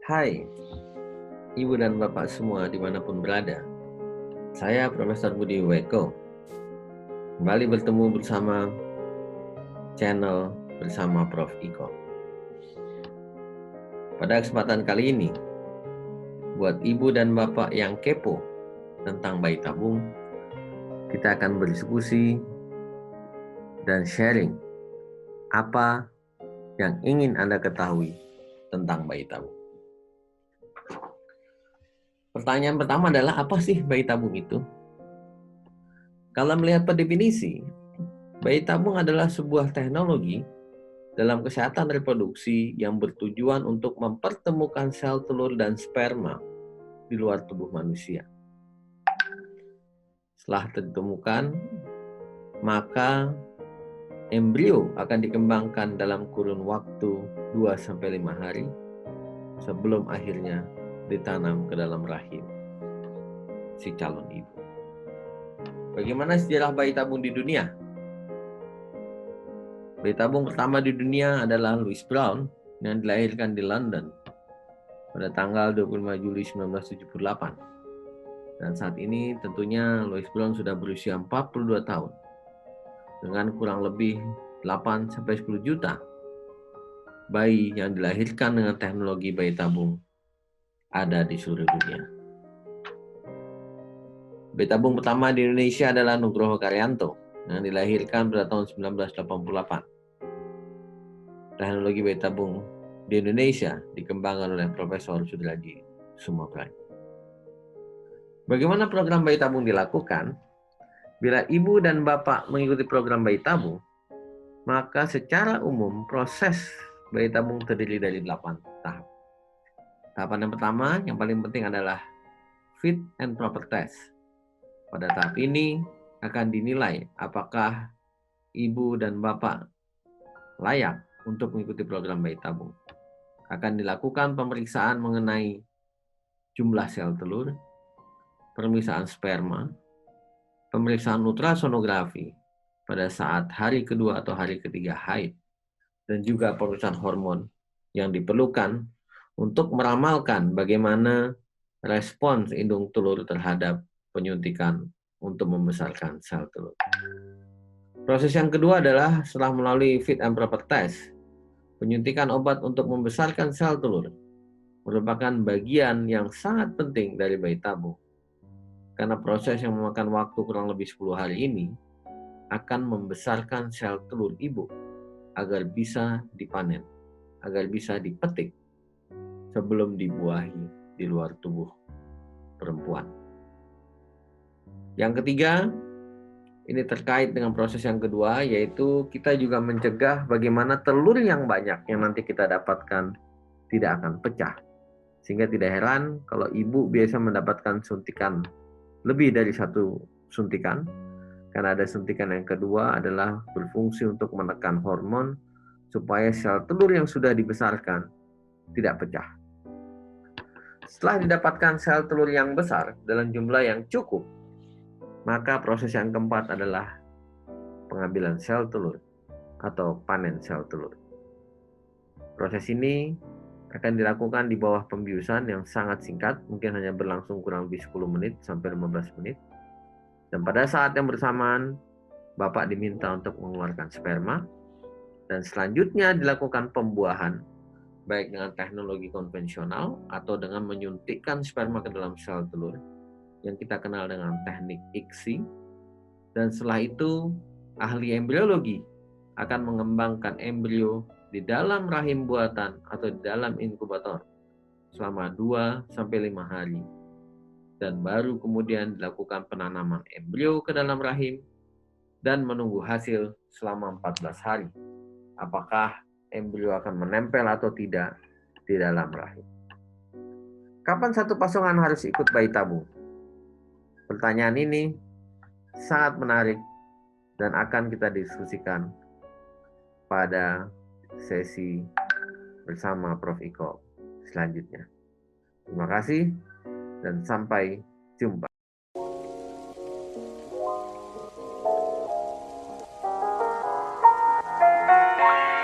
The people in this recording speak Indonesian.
Hai, Ibu dan Bapak semua dimanapun berada. Saya Profesor Budi Weko. Kembali bertemu bersama channel bersama Prof. Iko. Pada kesempatan kali ini, buat Ibu dan Bapak yang kepo tentang bayi tabung, kita akan berdiskusi dan sharing apa yang ingin Anda ketahui tentang bayi tabung. Pertanyaan pertama adalah, apa sih bayi tabung itu? Kalau melihat per definisi, bayi tabung adalah sebuah teknologi dalam kesehatan reproduksi yang bertujuan untuk mempertemukan sel telur dan sperma di luar tubuh manusia. Setelah ditemukan, maka embrio akan dikembangkan dalam kurun waktu 2-5 hari sebelum akhirnya ditanam ke dalam rahim si calon ibu. Bagaimana sejarah bayi tabung di dunia? Bayi tabung pertama di dunia adalah Louis Brown yang dilahirkan di London pada tanggal 25 Juli 1978. Dan saat ini tentunya Louis Brown sudah berusia 42 tahun dengan kurang lebih 8-10 juta bayi yang dilahirkan dengan teknologi bayi tabung ada di seluruh dunia. Bayi tabung pertama di Indonesia adalah Nugroho Karyanto yang dilahirkan pada tahun 1988. Teknologi bayi tabung di Indonesia dikembangkan oleh Profesor Sudraji Sumaprai. Bagaimana program bayi tabung dilakukan? Bila ibu dan bapak mengikuti program bayi tabung, maka secara umum proses bayi tabung terdiri dari 8 tahap. Tahapan yang pertama, yang paling penting adalah fit and proper test. Pada tahap ini akan dinilai apakah ibu dan bapak layak untuk mengikuti program bayi tabung. Akan dilakukan pemeriksaan mengenai jumlah sel telur, pemeriksaan sperma, pemeriksaan ultrasonografi pada saat hari kedua atau hari ketiga haid, dan juga pemeriksaan hormon yang diperlukan untuk meramalkan bagaimana respons indung telur terhadap penyuntikan untuk membesarkan sel telur. Proses yang kedua adalah setelah melalui fit and proper test, penyuntikan obat untuk membesarkan sel telur merupakan bagian yang sangat penting dari bayi tabung. Karena proses yang memakan waktu kurang lebih 10 hari ini akan membesarkan sel telur ibu agar bisa dipanen, agar bisa dipetik sebelum dibuahi di luar tubuh perempuan. Yang ketiga, ini terkait dengan proses yang kedua, yaitu kita juga mencegah bagaimana telur yang banyak yang nanti kita dapatkan tidak akan pecah. Sehingga tidak heran kalau ibu biasa mendapatkan suntikan lebih dari 1 suntikan, karena ada suntikan yang kedua adalah berfungsi untuk menekan hormon supaya sel telur yang sudah dibesarkan tidak pecah. Setelah didapatkan sel telur yang besar dalam jumlah yang cukup, maka proses yang keempat adalah pengambilan sel telur atau panen sel telur. Proses ini akan dilakukan di bawah pembiusan yang sangat singkat, mungkin hanya berlangsung kurang lebih 10 menit sampai 15 menit. Dan pada saat yang bersamaan, bapak diminta untuk mengeluarkan sperma, dan selanjutnya dilakukan pembuahan, baik dengan teknologi konvensional atau dengan menyuntikkan sperma ke dalam sel telur, yang kita kenal dengan teknik ICSI. Dan setelah itu, ahli embriologi akan mengembangkan embrio di dalam rahim buatan atau di dalam inkubator selama 2-5 hari. Dan baru kemudian dilakukan penanaman embrio ke dalam rahim dan menunggu hasil selama 14 hari. Apakah embrio akan menempel atau tidak di dalam rahim. Kapan satu pasangan harus ikut bayi tabung? Pertanyaan ini sangat menarik dan akan kita diskusikan pada sesi bersama Prof. Iko selanjutnya. Terima kasih dan sampai jumpa.